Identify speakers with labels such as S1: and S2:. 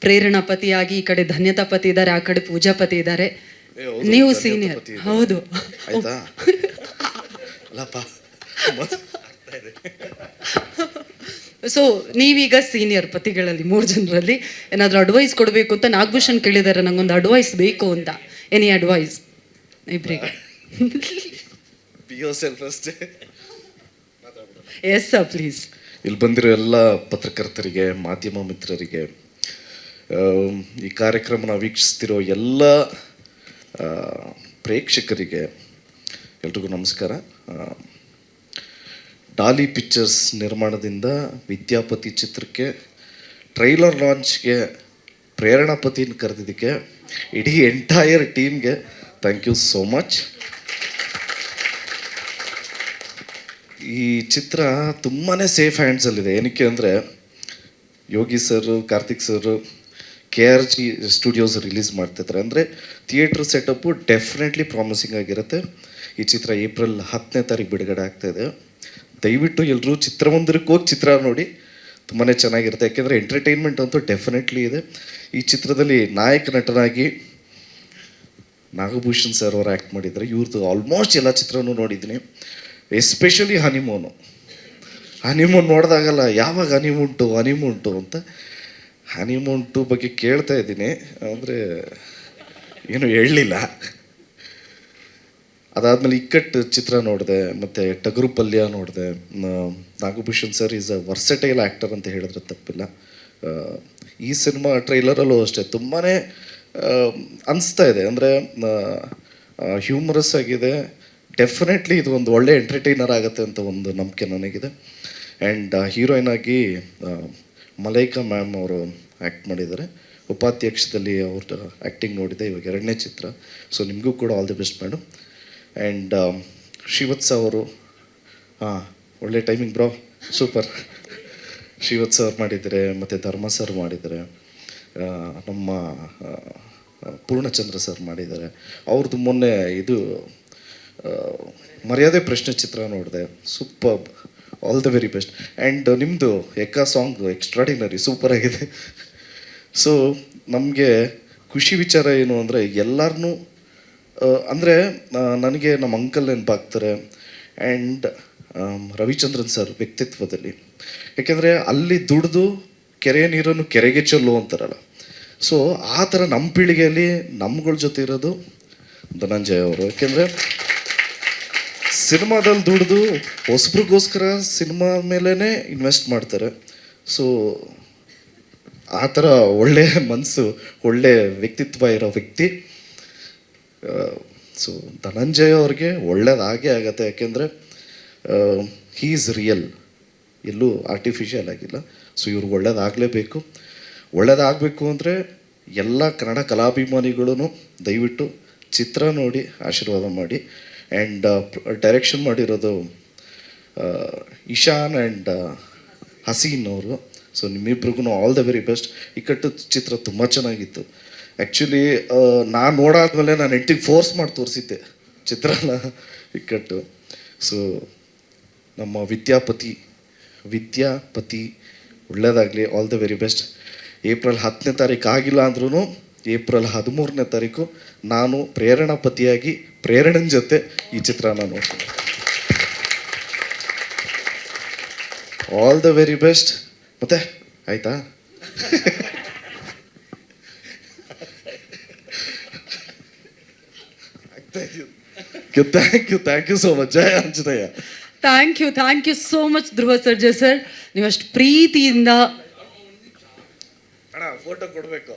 S1: ಪ್ರೇರಣಾ ಪತಿಯಾಗಿ ಈ ಕಡೆ ಧನ್ಯತಾ ಪತಿ ಇದ್ದಾರೆ, ಆ ಕಡೆ ಪೂಜಾ ಪತಿ ಇದ್ದಾರೆ. ನೀವು ಸೀನಿಯರ್. ಹೌದು.
S2: ಆಯ್ತಾ?
S1: ಸೊ ನೀವೀಗ ಸೀನಿಯರ್ ಪತಿಗಳಲ್ಲಿ 3 ಜನರಲ್ಲಿ ಏನಾದರೂ ಅಡ್ವೈಸ್ ಕೊಡಬೇಕು ಅಂತ ನಾಗಭೂಷಣ್ ಕೇಳಿದ್ದಾರೆ. ನಂಗೊಂದು ಅಡ್ವೈಸ್ ಬೇಕು ಅಂತ. ಎನಿ ಅಡ್ವೈಸ್ ಇಬ್ಬರಿಗೆ? Yes sir, please.
S2: ಇಲ್ಲಿ ಬಂದಿರೋ ಎಲ್ಲ ಪತ್ರಕರ್ತರಿಗೆ, ಮಾಧ್ಯಮ ಮಿತ್ರರಿಗೆ, ಈ ಕಾರ್ಯಕ್ರಮನ ವೀಕ್ಷಿಸ್ತಿರೋ ಎಲ್ಲ ಪ್ರೇಕ್ಷಕರಿಗೆ ಎಲ್ರಿಗೂ ನಮಸ್ಕಾರ. ಡಾಲಿ ಪಿಕ್ಚರ್ಸ್ ನಿರ್ಮಾಣದಿಂದ ವಿದ್ಯಾಪತಿ ಚಿತ್ರಕ್ಕೆ ಟ್ರೈಲರ್ ಲಾಂಚ್ಗೆ ಪ್ರೇರಣಾಪತಿನ ಕರೆದಿದ್ದಕ್ಕೆ ಇಡೀ ಎಂಟೈರ್ ಟೀಮ್ಗೆ ಥ್ಯಾಂಕ್ ಯು ಸೋ ಮಚ್. ಈ ಚಿತ್ರ ತುಂಬಾ ಸೇಫ್ ಹ್ಯಾಂಡ್ಸಲ್ಲಿದೆ. ಏನಕ್ಕೆ ಅಂದರೆ Yogi sir, Karthik sir KRG studios release ಮಾಡ್ತಿದ್ದಾರೆ. ಅಂದರೆ ಥಿಯೇಟ್ರ್ ಸೆಟಪ್ಪು ಡೆಫಿನೆಟ್ಲಿ ಪ್ರಾಮಿಸಿಂಗ್ ಆಗಿರುತ್ತೆ. ಈ ಚಿತ್ರ ಏಪ್ರಿಲ್ 10ನೇ ತಾರೀಕು ಬಿಡುಗಡೆ ಆಗ್ತಾಯಿದೆ. ದಯವಿಟ್ಟು ಎಲ್ಲರೂ ಚಿತ್ರಮಂದಿರಕ್ಕೆ ಹೋಗಿ ಚಿತ್ರ ನೋಡಿ, ತುಂಬಾ ಚೆನ್ನಾಗಿರುತ್ತೆ. ಯಾಕೆಂದರೆ ಎಂಟರ್ಟೈನ್ಮೆಂಟ್ ಅಂತೂ ಡೆಫಿನೆಟ್ಲಿ ಇದೆ. ಈ ಚಿತ್ರದಲ್ಲಿ ನಾಯಕ ನಟನಾಗಿ ನಾಗಭೂಷಣ್ ಸರ್ ಅವರು ಆ್ಯಕ್ಟ್ ಮಾಡಿದ್ದಾರೆ. ಇವ್ರದ್ದು ಆಲ್ಮೋಸ್ಟ್ ಎಲ್ಲ ಚಿತ್ರನೂ ನೋಡಿದ್ದೀನಿ. ಎಸ್ಪೆಷಲಿ ಹನಿಮೂನು ನೋಡಿದಾಗಲ್ಲ ಯಾವಾಗ ಹನಿಮೂನ್ ಅಂತ ಹನಿಮೂನ್ 2 ಬಗ್ಗೆ ಕೇಳ್ತಾ ಇದ್ದೀನಿ, ಅಂದರೆ ಏನು ಹೇಳಲಿಲ್ಲ. ಅದಾದಮೇಲೆ ಇಕ್ಕಟ್ಟು ಚಿತ್ರ ನೋಡಿದೆ, ಮತ್ತು ಟಗರು ಪಲ್ಯ ನೋಡಿದೆ. Nagabhushan sir is a versatile actor ಅಂತ ಹೇಳಿದ್ರೆ ತಪ್ಪಿಲ್ಲ. ಈ ಸಿನಿಮಾ ಟ್ರೈಲರಲ್ಲೂ ಅಷ್ಟೇ ತುಂಬಾ ಅನಿಸ್ತಾ ಇದೆ. ಅಂದರೆ ಹ್ಯೂಮರಸ್ ಆಗಿದೆ. ಡೆಫಿನೆಟ್ಲಿ ಇದು ಒಂದು ಒಳ್ಳೆ ಎಂಟರ್ಟೈನರ್ ಆಗುತ್ತೆ ಅಂತ ಒಂದು ನಂಬಿಕೆ ನನಗಿದೆ. ಆ್ಯಂಡ್ ಹೀರೋಯಿನ್ ಆಗಿ ಮಲೈಕಾ ಮ್ಯಾಮ್ ಅವರು ಆ್ಯಕ್ಟ್ ಮಾಡಿದ್ದಾರೆ. ಉಪಾಧ್ಯಕ್ಷದಲ್ಲಿ ಅವ್ರ ಆ್ಯಕ್ಟಿಂಗ್ ನೋಡಿದೆ. ಇವಾಗ 2ನೇ ಚಿತ್ರ. ಸೊ ನಿಮಗೂ ಕೂಡ all the best madam. And Srivatsa ಅವರು ಒಳ್ಳೆ ಟೈಮಿಂಗ್ ಬ್ರೋ, ಸೂಪರ್. ಶ್ರೀವತ್ಸ ಅವ್ರು ಮಾಡಿದ್ದಾರೆ, ಮತ್ತು ಧರ್ಮ ಸರ್ ಮಾಡಿದ್ದಾರೆ, ನಮ್ಮ ಪೂರ್ಣಚಂದ್ರ ಸರ್ ಮಾಡಿದ್ದಾರೆ. ಅವ್ರದ್ದು ಮೊನ್ನೆ ಇದು ಮರ್ಯಾದೆ ಪ್ರಶ್ನೆ ಚಿತ್ರ ನೋಡಿದೆ. Super, all the very best. And ನಿಮ್ಮದು ಎಕ್ಕಾ ಸಾಂಗ್ ಎಕ್ಸ್ಟ್ರಾಡಿನರಿ, ಸೂಪರ್ ಆಗಿದೆ. ಸೊ ನಮಗೆ ಖುಷಿ ವಿಚಾರ ಏನು ಅಂದರೆ ಎಲ್ಲರನ್ನೂ ಅಂದರೆ ನನಗೆ ನಮ್ಮ ಅಂಕಲ್ ನೆನಪಾಗ್ತಾರೆ. ಆ್ಯಂಡ್ ರವಿಚಂದ್ರನ್ ಸರ್ ವ್ಯಕ್ತಿತ್ವದಲ್ಲಿ, ಯಾಕೆಂದರೆ ಅಲ್ಲಿ ದುಡಿದು ಕೆರೆಯ ನೀರನ್ನು ಕೆರೆಗೆ ಚೆಲ್ಲು ಅಂತಾರಲ್ಲ. ಸೊ ಆ ಥರ ನಮ್ಮ ಪೀಳಿಗೆಯಲ್ಲಿ ನಮ್ಗಳ ಜೊತೆ ಇರೋದು ಧನಂಜಯ ಅವರು. ಯಾಕೆಂದರೆ ಸಿನಿಮಾದಲ್ಲಿ ದುಡಿದು ಹೊಸಬ್ರಿಗೋಸ್ಕರ ಸಿನಿಮಾ ಮೇಲೇ ಇನ್ವೆಸ್ಟ್ ಮಾಡ್ತಾರೆ. ಸೊ ಆ ಥರ ಒಳ್ಳೆಯ ಮನಸ್ಸು, ಒಳ್ಳೆಯ ವ್ಯಕ್ತಿತ್ವ ಇರೋ ವ್ಯಕ್ತಿ. ಸೊ ಧನಂಜಯ ಅವ್ರಿಗೆ ಒಳ್ಳೇದಾಗೇ ಆಗತ್ತೆ. ಯಾಕೆಂದರೆ ಹೀ ಈಸ್ ರಿಯಲ್, ಎಲ್ಲೂ ಆರ್ಟಿಫಿಷಿಯಲ್ ಆಗಿಲ್ಲ. ಸೊ ಇವ್ರಿಗೆ ಒಳ್ಳೇದಾಗಲೇಬೇಕು. ಒಳ್ಳೇದಾಗಬೇಕು ಅಂದರೆ ಎಲ್ಲ ಕನ್ನಡ ಕಲಾಭಿಮಾನಿಗಳೂ ದಯವಿಟ್ಟು ಚಿತ್ರ ನೋಡಿ ಆಶೀರ್ವಾದ ಮಾಡಿ. ಆ್ಯಂಡ್ ಡೈರೆಕ್ಷನ್ ಮಾಡಿರೋದು ಇಶಾನ್ ಆ್ಯಂಡ್ ಹಸೀನ್ ಅವರು. ಸೊ ನಿಮ್ಮಿಬ್ರಿಗೂ all the very best. Ikkat ಚಿತ್ರ ತುಂಬ ಚೆನ್ನಾಗಿತ್ತು. ಆ್ಯಕ್ಚುಲಿ ನಾನು ನೋಡಾದ್ಮೇಲೆ ನಾನು ಹೆಂಡತಿಗೆ ಫೋರ್ಸ್ ಮಾಡಿ ತೋರಿಸಿದ್ದೆ ಚಿತ್ರನ ಇಕ್ಕಟ್ಟು. ಸೊ ನಮ್ಮ ವಿದ್ಯಾಪತಿ ಒಳ್ಳೆಯದಾಗಲಿ, all the very best. April 10ನೇ ತಾರೀಕು ಆಗಿಲ್ಲ ಅಂದ್ರೂ ಏಪ್ರಿಲ್ 13ನೇ ತಾರೀಕು ನಾನು ಪ್ರೇರಣಾಪತಿಯಾಗಿ ಪ್ರೇರಣನ್ ಜೊತೆ ಈ ಚಿತ್ರನ ನೋಡ್ತೀನಿ. All the very best. ಮತ್ತೆ ಆಯ್ತಾ? Thank you so much. ಜಯ Anjaneya.
S1: Thank you so much Dhruva Sarja sir. ನೀವಷ್ಟು ಪ್ರೀತಿಯಿಂದ
S2: ಫೋಟೋ ಕೊಡಬೇಕು.